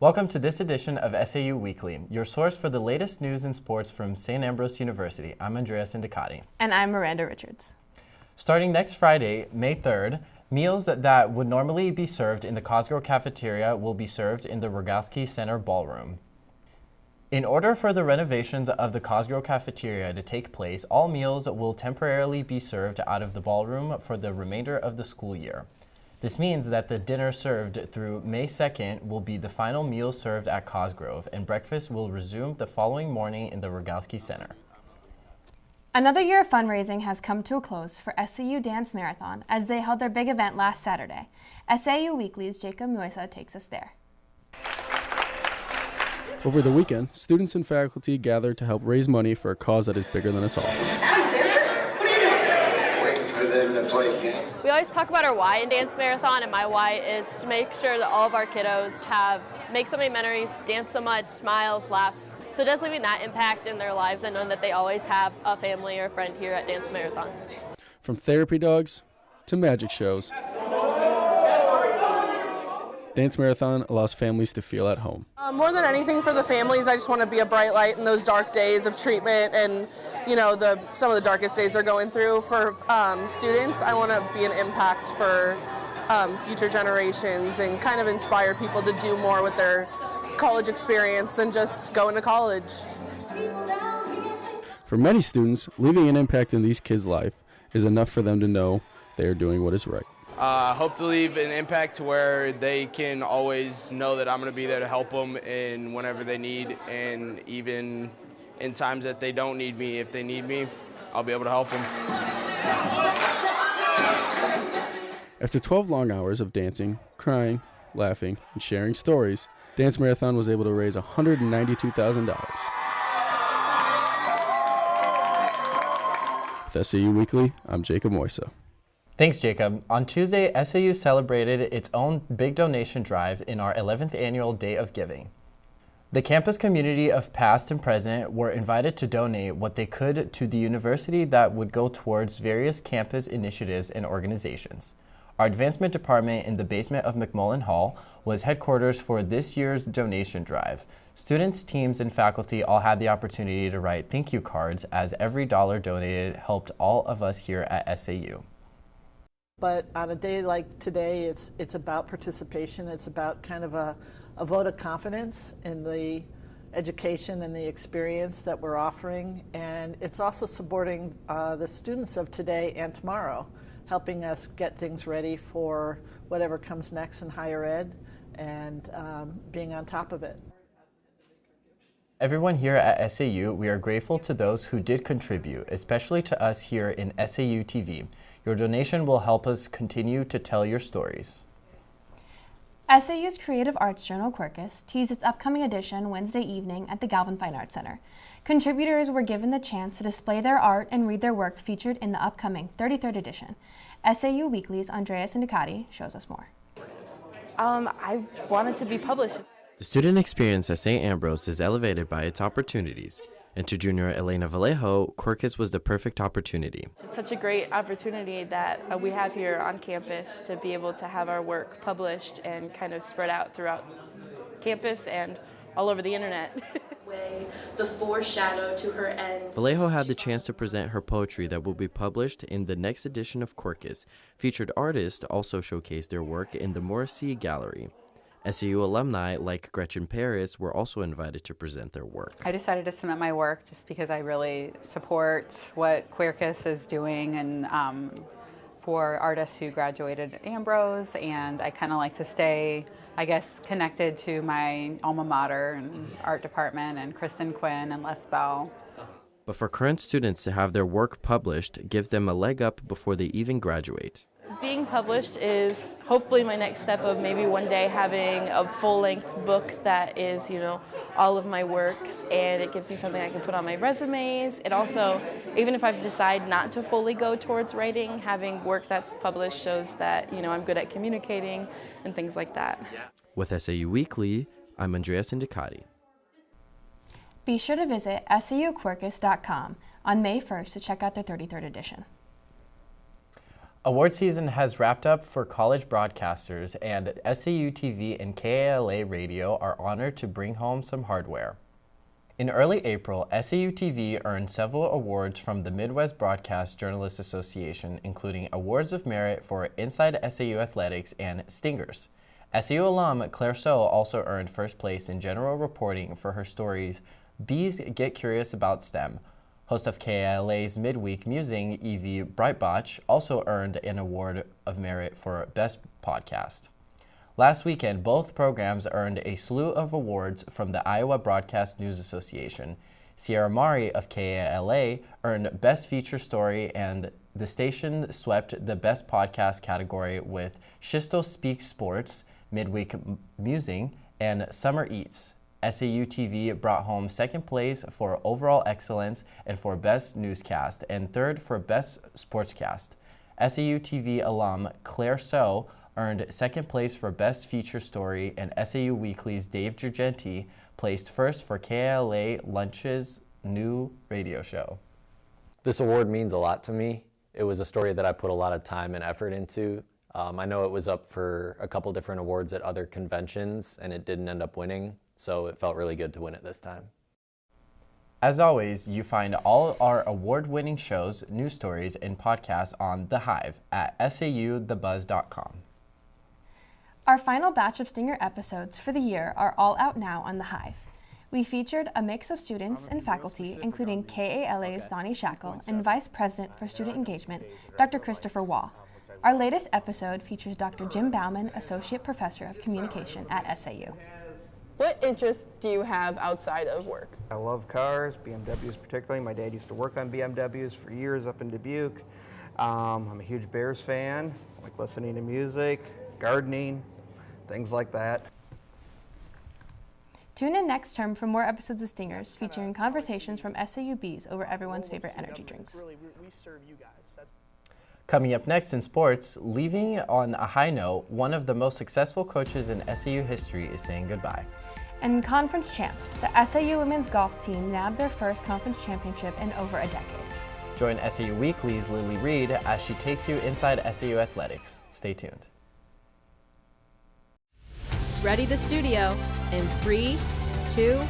Welcome to this edition of SAU Weekly, your source for the latest news and sports from St. Ambrose University. I'm Andrea Sindicati. And I'm Miranda Richards. Starting next Friday, May 3rd, meals that would normally be served in the Cosgrove cafeteria will be served in the Rogalski Center ballroom. In order for the renovations of the Cosgrove cafeteria to take place, all meals will temporarily be served out of the ballroom for the remainder of the school year. This means that the dinner served through May 2nd will be the final meal served at Cosgrove, and breakfast will resume the following morning in the Rogalski Center. Another year of fundraising has come to a close for SAU Dance Marathon as they held their big event last Saturday. SAU Weekly's Jacob Muesa takes us there. Over the weekend, students and faculty gathered to help raise money for a cause that is bigger than us all. We always talk about our why in Dance Marathon, and my why is to make sure that all of our kiddos make so many memories, dance so much, smiles, laughs. So it does leave that impact in their lives and know that they always have a family or a friend here at Dance Marathon. From therapy dogs to magic shows, Dance Marathon allows families to feel at home. More than anything for the families, I just want to be a bright light in those dark days of treatment and, you know, some of the darkest days they're going through. For students, I want to be an impact for future generations and kind of inspire people to do more with their college experience than just going to college. For many students, leaving an impact in these kids' life is enough for them to know they are doing what is right. Hope to leave an impact to where they can always know that I'm going to be there to help them in whenever they need, and even in times that they don't need me. If they need me, I'll be able to help them. After 12 long hours of dancing, crying, laughing, and sharing stories, Dance Marathon was able to raise $192,000. With SAU Weekly, I'm Jacob Muesa. Thanks, Jacob. On Tuesday, SAU celebrated its own big donation drive in our 11th annual Day of Giving. The campus community of past and present were invited to donate what they could to the university that would go towards various campus initiatives and organizations. Our advancement department in the basement of McMullen Hall was headquarters for this year's donation drive. Students, teams, and faculty all had the opportunity to write thank you cards, as every dollar donated helped all of us here at SAU. But on a day like today, it's about participation. It's about kind of a vote of confidence in the education and the experience that we're offering. And it's also supporting the students of today and tomorrow, helping us get things ready for whatever comes next in higher ed and being on top of it. Everyone here at SAU, we are grateful to those who did contribute, especially to us here in SAU TV. Your donation will help us continue to tell your stories. SAU's creative arts journal, Quercus, teased its upcoming edition Wednesday evening at the Galvin Fine Arts Center. Contributors were given the chance to display their art and read their work featured in the upcoming 33rd edition. SAU Weekly's Andrea Sindicati shows us more. I wanted to be published. The student experience at St. Ambrose is elevated by its opportunities. And to junior Elena Vallejo, Quercus was the perfect opportunity. It's such a great opportunity that we have here on campus to be able to have our work published and kind of spread out throughout campus and all over the internet. The foreshadow to her end. Vallejo had the chance to present her poetry that will be published in the next edition of Quercus. Featured artists also showcased their work in the Morrissey Gallery. SAU alumni like Gretchen Paris were also invited to present their work. I decided to submit my work just because I really support what Quercus is doing and for artists who graduated Ambrose, and I kind of like to stay, I guess, connected to my alma mater and art department and Kristen Quinn and Les Bell. But for current students to have their work published gives them a leg up before they even graduate. Being published is hopefully my next step of maybe one day having a full-length book that is, you know, all of my works, and it gives me something I can put on my resumes. It also, even if I decide not to fully go towards writing, having work that's published shows that, you know, I'm good at communicating and things like that. With SAU Weekly, I'm Andrea Sindicati. Be sure to visit SAUQuercus.com on May 1st to check out their 33rd edition. Award season has wrapped up for college broadcasters, and SAU TV and KALA Radio are honored to bring home some hardware. In early April, SAU TV earned several awards from the Midwest Broadcast Journalists Association, including Awards of Merit for Inside SAU Athletics and Stingers. SAU alum Claire So also earned first place in general reporting for her stories Bees Get Curious About STEM. Host of KALA's Midweek Musing, Evie Breitbach, also earned an Award of Merit for Best Podcast. Last weekend, both programs earned a slew of awards from the Iowa Broadcast News Association. Sierra Mari of KALA earned Best Feature Story, and the station swept the Best Podcast category with Shisto Speaks Sports, Midweek Musing, and Summer Eats. SAU TV brought home second place for overall excellence and for Best Newscast, and third for Best Sportscast. SAU TV alum Claire So earned second place for Best Feature Story, and SAU Weekly's Dave Girgenti placed first for KALA Lunch's new radio show. This award means a lot to me. It was a story that I put a lot of time and effort into. I know it was up for a couple different awards at other conventions, and it didn't end up winning, so it felt really good to win it this time. As always, you find all our award-winning shows, news stories, and podcasts on The Hive at sauthebuzz.com. Our final batch of Stinger episodes for the year are all out now on The Hive. We featured a mix of students and faculty, including KALA's Donnie Shackle and Vice President for Student Engagement, Dr. Christopher Waugh. Our latest episode features Dr. Jim Bauman, Associate Professor of Communication at SAU. What interests do you have outside of work? I love cars, BMWs particularly. My dad used to work on BMWs for years up in Dubuque. I'm a huge Bears fan. I like listening to music, gardening, things like that. Tune in next term for more episodes of Stingers featuring conversations from SAU Bees over everyone's favorite energy drinks. We serve you guys. Coming up next in sports, leaving on a high note, one of the most successful coaches in SAU history is saying goodbye. And conference champs, the SAU women's golf team nabbed their first conference championship in over a decade. Join SAU Weekly's Lily Reed as she takes you inside SAU athletics. Stay tuned. Ready the studio in 3, 2.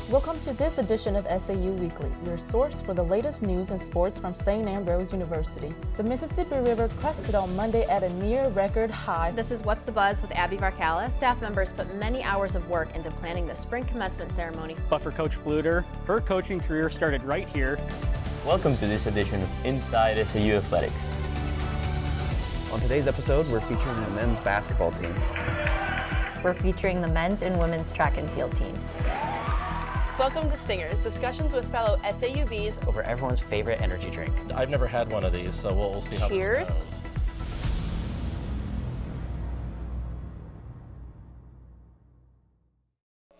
Welcome to this edition of SAU Weekly, your source for the latest news and sports from St. Ambrose University. The Mississippi River crested on Monday at a near record high. This is What's the Buzz with Abby Varcala. Staff members put many hours of work into planning the spring commencement ceremony. But for Coach Bluter, her coaching career started right here. Welcome to this edition of Inside SAU Athletics. On today's episode, we're featuring the men's basketball team. We're featuring the men's and women's track and field teams. Welcome to Stingers, discussions with fellow SAU Bees over everyone's favorite energy drink. I've never had one of these, so we'll see how Cheers. This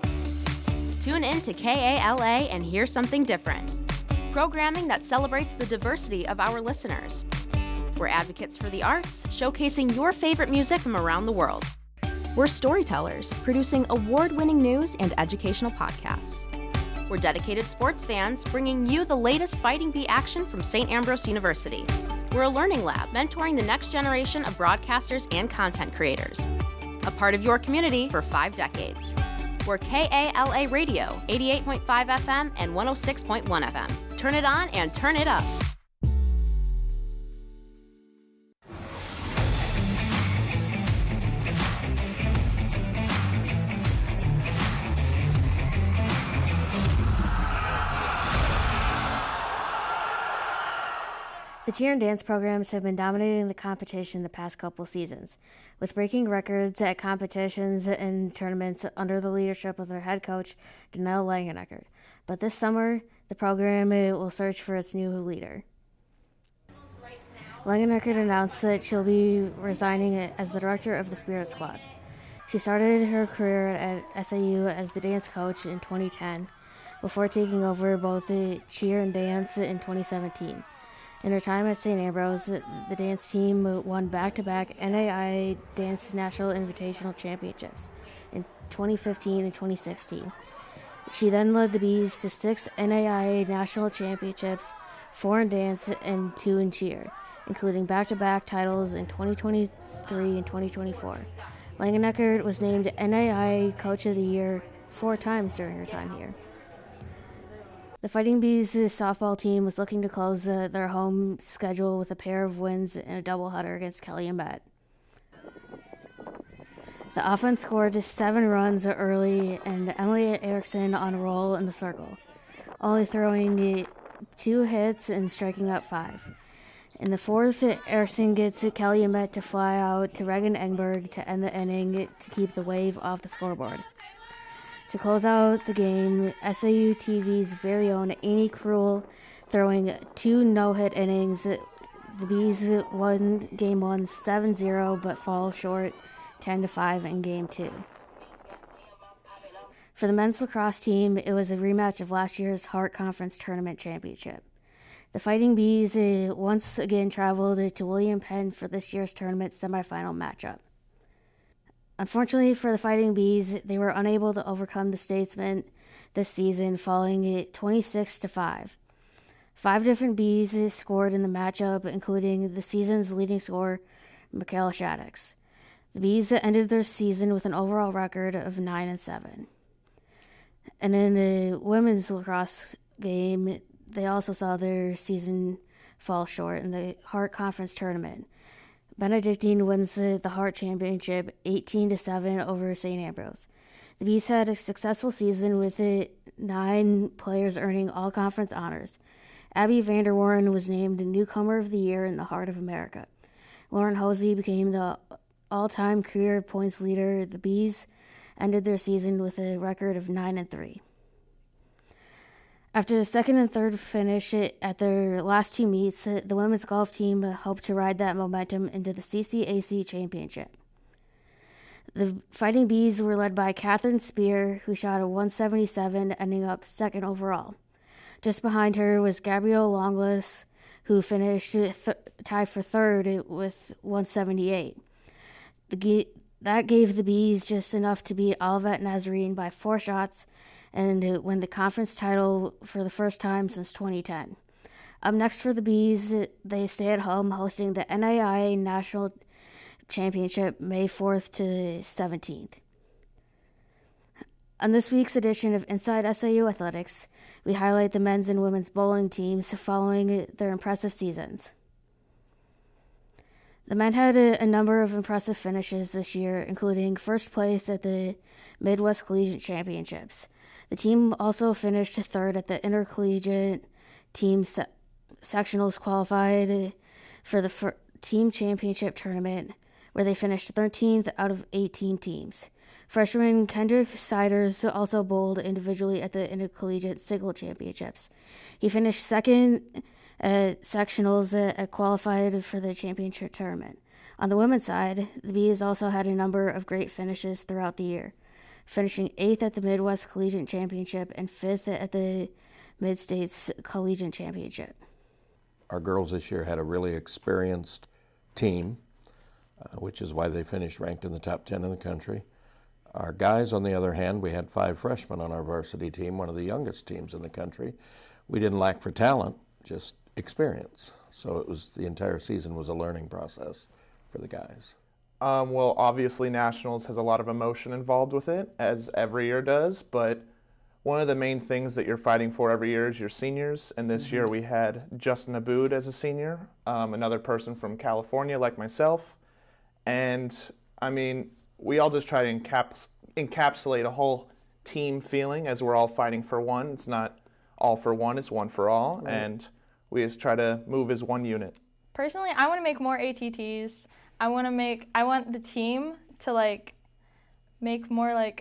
goes. Tune in to KALA and hear something different. Programming that celebrates the diversity of our listeners. We're advocates for the arts, showcasing your favorite music from around the world. We're storytellers, producing award-winning news and educational podcasts. We're dedicated sports fans, bringing you the latest Fighting Bee action from St. Ambrose University. We're a learning lab, mentoring the next generation of broadcasters and content creators. A part of your community for 5 decades. We're KALA Radio, 88.5 FM and 106.1 FM. Turn it on and turn it up. The cheer and dance programs have been dominating the competition the past couple seasons, with breaking records at competitions and tournaments under the leadership of their head coach, Danelle Langenecker. But this summer, the program will search for its new leader. Langenecker announced that she'll be resigning as the director of the Spirit Squads. She started her career at SAU as the dance coach in 2010, before taking over both the cheer and dance in 2017. In her time at St. Ambrose, the dance team won back-to-back NAI Dance National Invitational Championships in 2015 and 2016. She then led the Bees to 6 NAI National Championships, 4 in dance and 2 in cheer. including back-to-back titles in 2023 and 2024. Langenecker was named NAI Coach of the Year 4 times during her time here. The Fighting Bees softball team was looking to close their home schedule with a pair of wins and a doubleheader against Calumet. The offense scored 7 runs early, and Emily Erickson on a roll in the circle, only throwing 2 hits and striking out 5. In the 4th, Erickson gets Calumet to fly out to Regan Engberg to end the inning to keep the Wave off the scoreboard. To close out the game, SAU TV's very own Amy Krull throwing 2 no-hit innings. The Bees won Game 1 7-0, but fall short 10-5 in Game 2. For the men's lacrosse team, it was a rematch of last year's Hart Conference Tournament Championship. The Fighting Bees once again traveled to William Penn for this year's tournament semifinal matchup. Unfortunately for the Fighting Bees, they were unable to overcome the Statesmen this season, falling 26-5. 5 different Bees scored in the matchup, including the season's leading scorer, Michaela Shaddix. The Bees ended their season with an overall record of 9-7. And in the women's lacrosse game, they also saw their season fall short in the Hart Conference Tournament. Benedictine wins the Hart Championship 18-7 over St. Ambrose. The Bees had a successful season with 9 players earning all-conference honors. Abby Vanderwarren was named Newcomer of the Year in the Heart of America. Lauren Hosey became the all-time career points leader. The Bees ended their season with a record of 9-3. After the second and third finish at their last 2 meets, the women's golf team hoped to ride that momentum into the CCAC Championship. The Fighting Bees were led by Catherine Spear, who shot a 177, ending up second overall. Just behind her was Gabrielle Longless, who finished tied for third with 178. That gave the Bees just enough to beat Olivet Nazarene by 4 shots and win the conference title for the first time since 2010. Up next for the Bees, they stay at home hosting the NAIA National Championship May 4th to 17th. On this week's edition of Inside SAU Athletics, we highlight the men's and women's bowling teams following their impressive seasons. The men had a number of impressive finishes this year, including first place at the Midwest Collegiate Championships. The team also finished third at the Intercollegiate Team Sectionals, qualified for the Team Championship Tournament, where they finished 13th out of 18 teams. Freshman Kendrick Siders also bowled individually at the Intercollegiate Single Championships. He finished second at sectionals and qualified for the championship tournament. On the women's side, the Bees also had a number of great finishes throughout the year, finishing 8th at the Midwest Collegiate Championship and 5th at the Mid-States Collegiate Championship. Our girls this year had a really experienced team, which is why they finished ranked in the top 10 in the country. Our guys, on the other hand, we had 5 freshmen on our varsity team, one of the youngest teams in the country. We didn't lack for talent, just experience. So it was, the entire season was a learning process for the guys. Well, obviously Nationals has a lot of emotion involved with it, as every year does, but one of the main things that you're fighting for every year is your seniors, and this year we had Justin Aboud as a senior, another person from California like myself, and I mean, we all just try to encapsulate a whole team feeling as we're all fighting for one. It's not all for one, it's one for all, right. And we just try to move as one unit. Personally, I want to make more ATTs. I want the team to make more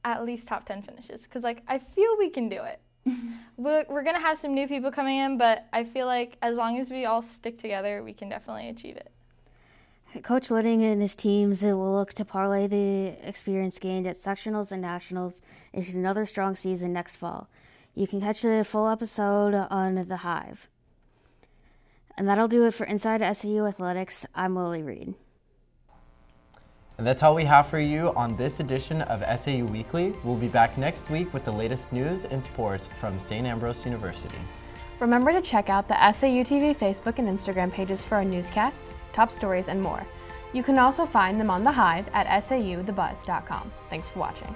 at least top 10 finishes, because I feel we can do it. We're going to have some new people coming in, but I feel like as long as we all stick together, we can definitely achieve it. Coach Litting and his teams will look to parlay the experience gained at sectionals and nationals into another strong season next fall. You can catch the full episode on The Hive. And that'll do it for Inside SAU Athletics. I'm Lily Reed. And that's all we have for you on this edition of SAU Weekly. We'll be back next week with the latest news and sports from St. Ambrose University. Remember to check out the SAU TV Facebook and Instagram pages for our newscasts, top stories, and more. You can also find them on The Hive at sauthebuzz.com. Thanks for watching.